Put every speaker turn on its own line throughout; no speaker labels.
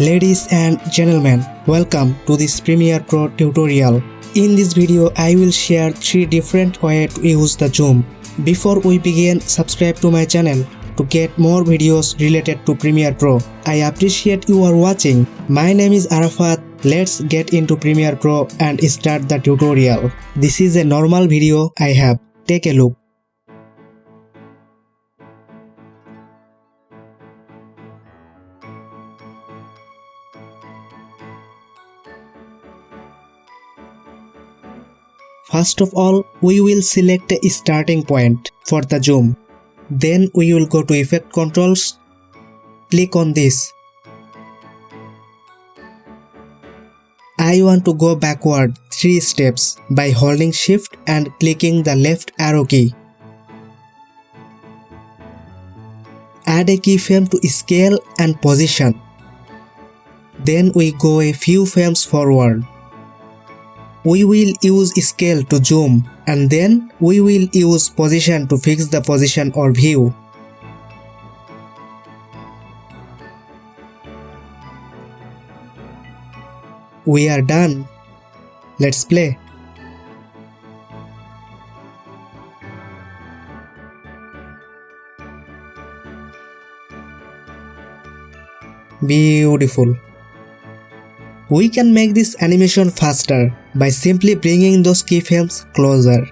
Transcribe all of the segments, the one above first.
Ladies and gentlemen, welcome to this Premiere Pro tutorial. In this video, I will share 3 different ways to use the zoom. Before we begin, subscribe to my channel to get more videos related to Premiere Pro. I appreciate you are watching. My name is Arafat. Let's get into Premiere Pro and start the tutorial. This is a normal video I have. Take a look. First of all, we will select a starting point for the zoom. Then we will go to Effect Controls. Click on this. I want to go backward 3 steps by holding Shift and clicking the left arrow key. Add a keyframe to scale and position. Then we go a few frames forward. We will use scale to zoom and then we will use position to fix the position or view. We are done. Let's play. Beautiful. We can make this animation faster by simply bringing those keyframes closer.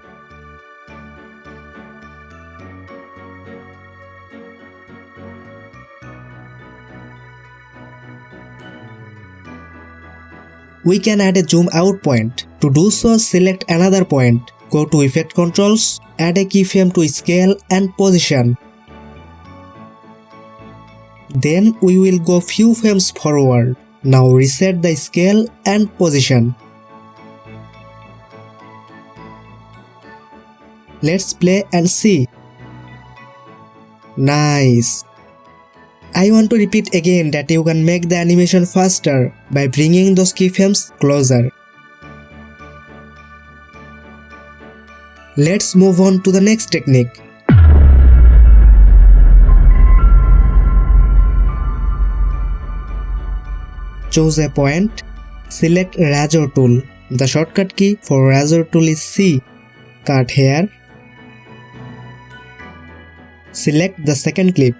We can add a zoom out point. To do so, select another point. Go to Effect Controls, add a keyframe to scale and position. Then we will go few frames forward. Now reset the scale and position. Let's play and see. Nice. I want to repeat again that you can make the animation faster by bringing those keyframes closer. Let's move on to the next technique. Choose a point, select Razor tool. The shortcut key for Razor tool is C. Cut here. Select the second clip.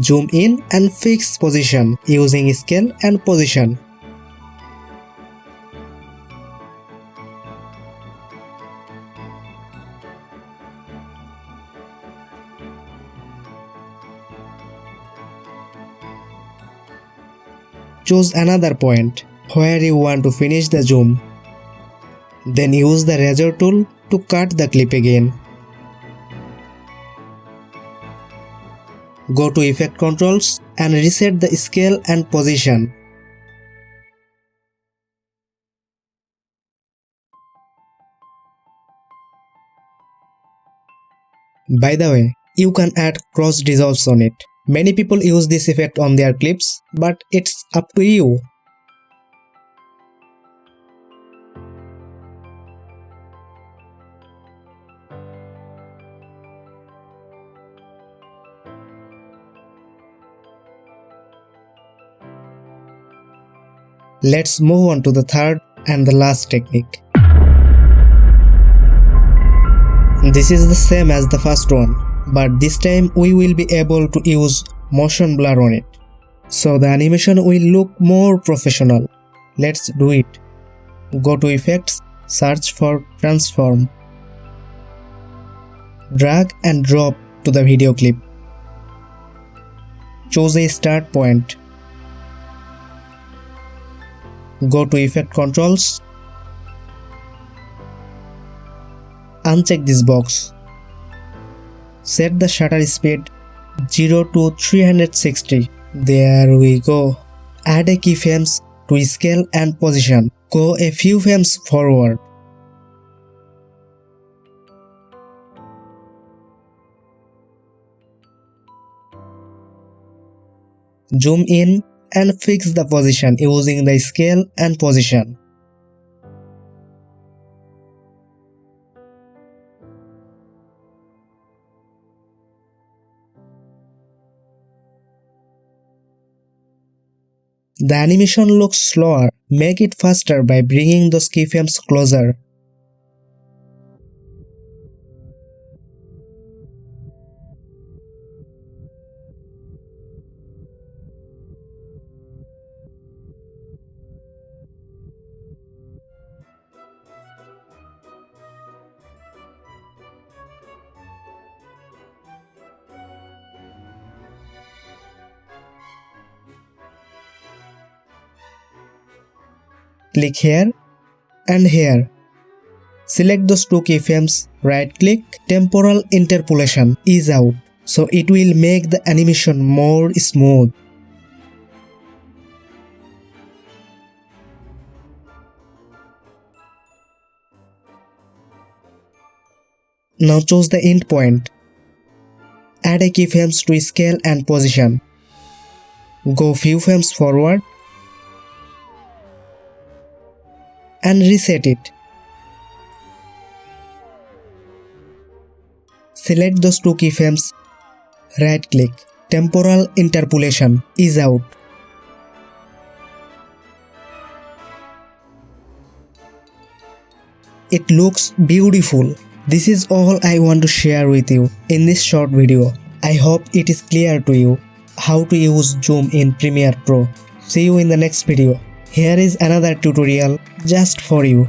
Zoom in and fix position using scale and position. Choose another point where you want to finish the zoom. Then use the razor tool to cut the clip again. Go to Effect Controls and reset the scale and position. By the way, you can add cross dissolves on it. Many people use this effect on their clips, but it's up to you. Let's move on to the third and the last technique. This is the same as the first one, but this time we will be able to use motion blur on it. So the animation will look more professional. Let's do it. Go to Effects, search for Transform. Drag and drop to the video clip. Choose a start point. Go to Effect Controls. Uncheck this box. Set the shutter speed 0 to 360. There we go. Add a keyframes to scale and position. Go a few frames forward. Zoom in and fix the position using the scale and position. The animation looks slower. Make it faster by bringing those keyframes closer. Click here and here. Select those two keyframes, right click, temporal interpolation, ease out, so it will make the animation more smooth. Now choose the end point. Add a keyframes to scale and position. Go few frames forward and reset it. Select those two keyframes, right click, temporal interpolation, ease out. It looks beautiful. This is all I want to share with you in this short video. I hope it is clear to you how to use zoom in Premiere Pro. See you in the next video. Here is another tutorial just for you.